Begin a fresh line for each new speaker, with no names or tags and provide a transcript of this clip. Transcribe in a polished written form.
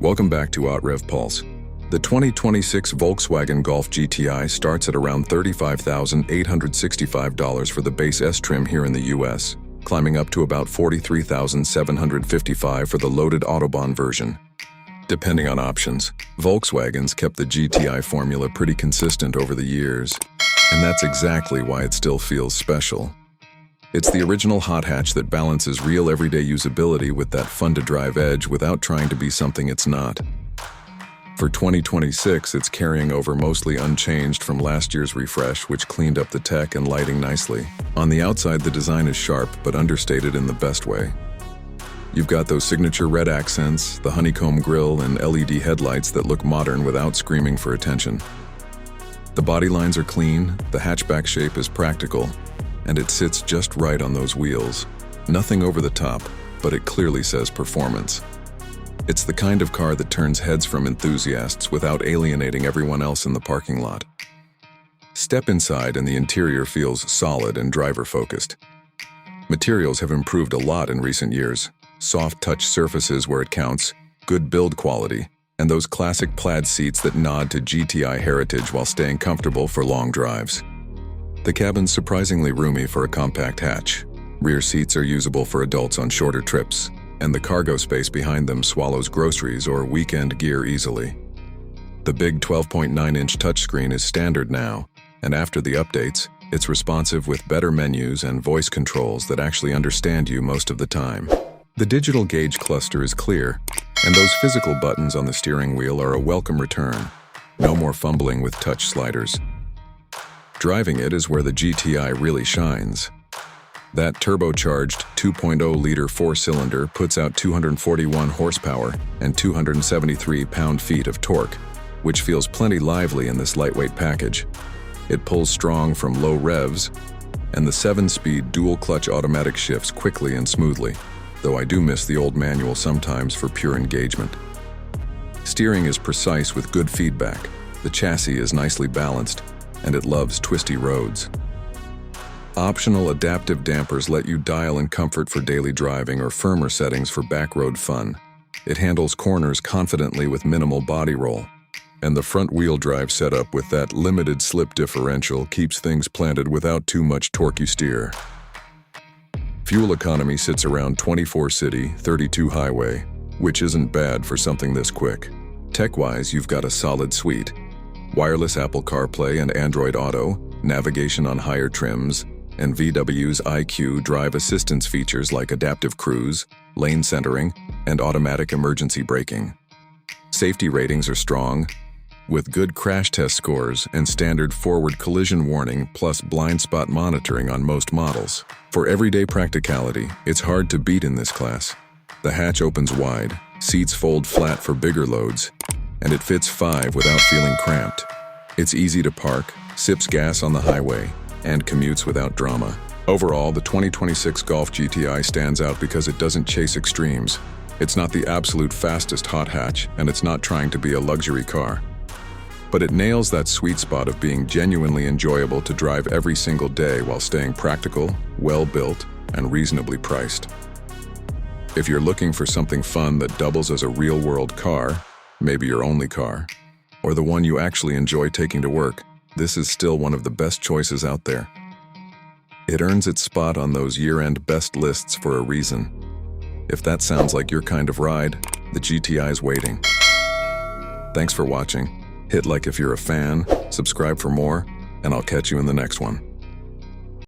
Welcome back to OutRev Pulse. The 2026 Volkswagen Golf GTI starts at around $35,865 for the base S trim here in the US, climbing up to about $43,755 for the loaded Autobahn version. Depending on options, Volkswagen's kept the GTI formula pretty consistent over the years, and that's exactly why it still feels special. It's the original hot hatch that balances real everyday usability with that fun-to-drive edge without trying to be something it's not. For 2026, it's carrying over mostly unchanged from last year's refresh, which cleaned up the tech and lighting nicely. On the outside, the design is sharp, but understated in the best way. You've got those signature red accents, the honeycomb grille, and LED headlights that look modern without screaming for attention. The body lines are clean, the hatchback shape is practical, and it sits just right on those wheels. Nothing over the top, but it clearly says performance. It's the kind of car that turns heads from enthusiasts without alienating everyone else in the parking lot. Step inside and the interior feels solid and driver-focused. Materials have improved a lot in recent years. Soft touch surfaces where it counts, good build quality, and those classic plaid seats that nod to GTI heritage while staying comfortable for long drives. The cabin's surprisingly roomy for a compact hatch. Rear seats are usable for adults on shorter trips, and the cargo space behind them swallows groceries or weekend gear easily. The big 12.9-inch touchscreen is standard now, and after the updates, it's responsive with better menus and voice controls that actually understand you most of the time. The digital gauge cluster is clear, and those physical buttons on the steering wheel are a welcome return. No more fumbling with touch sliders. Driving it is where the GTI really shines. That turbocharged 2.0-liter four-cylinder puts out 241 horsepower and 273 pound-feet of torque, which feels plenty lively in this lightweight package. It pulls strong from low revs, and the 7-speed dual-clutch automatic shifts quickly and smoothly, though I do miss the old manual sometimes for pure engagement. Steering is precise with good feedback, the chassis is nicely balanced, and it loves twisty roads. Optional adaptive dampers let you dial in comfort for daily driving or firmer settings for backroad fun. It handles corners confidently with minimal body roll, and the front-wheel drive setup with that limited slip differential keeps things planted without too much torquey steer. Fuel economy sits around 24 city, 32 highway, which isn't bad for something this quick. Tech-wise, you've got a solid suite. Wireless Apple CarPlay and Android Auto, navigation on higher trims, and VW's IQ.DRIVE assistance features like adaptive cruise, lane centering, and automatic emergency braking. Safety ratings are strong, with good crash test scores and standard forward collision warning plus blind spot monitoring on most models. For everyday practicality, it's hard to beat in this class. The hatch opens wide, seats fold flat for bigger loads, and it fits 5 without feeling cramped. It's easy to park, sips gas on the highway, and commutes without drama. Overall, the 2026 Golf GTI stands out because it doesn't chase extremes. It's not the absolute fastest hot hatch, and it's not trying to be a luxury car. But it nails that sweet spot of being genuinely enjoyable to drive every single day while staying practical, well-built, and reasonably priced. If you're looking for something fun that doubles as a real-world car, maybe your only car, or the one you actually enjoy taking to work, this is still one of the best choices out there. It earns its spot on those year-end best lists for a reason. If that sounds like your kind of ride, the GTI's waiting. Thanks for watching. Hit like if you're a fan, subscribe for more, and I'll catch you in the next one.